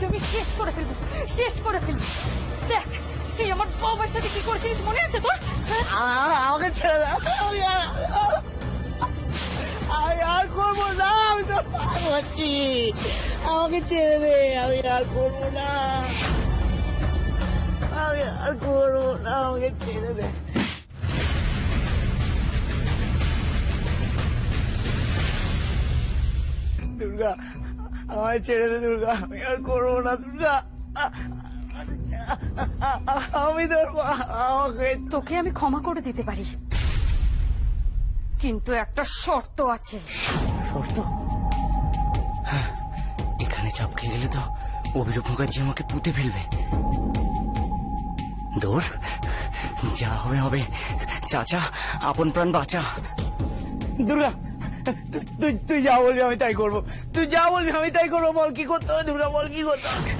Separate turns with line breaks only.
তোকে আমি শেষ করে ফেলবো, শেষ করে ফেলবো। দেখ তুই আমার বাবার সাথে কি করেছিস মনে আছে তোর?
আমাকে ছেড়ে দাও, আমি আর করবো না, আমি তো পাচ্ছি, আমাকে ছেড়ে দে, আমি আর করবো না, আমি আর করবো না, আমাকে ছেড়ে দে। দুর্গা আমায় ছেড়ে দে, দুর্গা আমি আর করবো না, দুর্গা আমি তোর আমাকে।
তোকে আমি ক্ষমা করে দিতে পারি, কিন্তু একটা শর্ত আছে।
শর্ত?
এখানে চাপ খেয়ে গেলে তো অভিরূপ মুখার্জি আমাকে পুঁতে ফেলবে। দূর, যা হবে হবে, চাচা আপন প্রাণ বাঁচা।
দুর্গা তুই যা বলবি আমি তাই করবো, তুই যা বলবি আমি তাই করবো, বল কি করতে হবে দুর্গা, বল কি করতে হবে।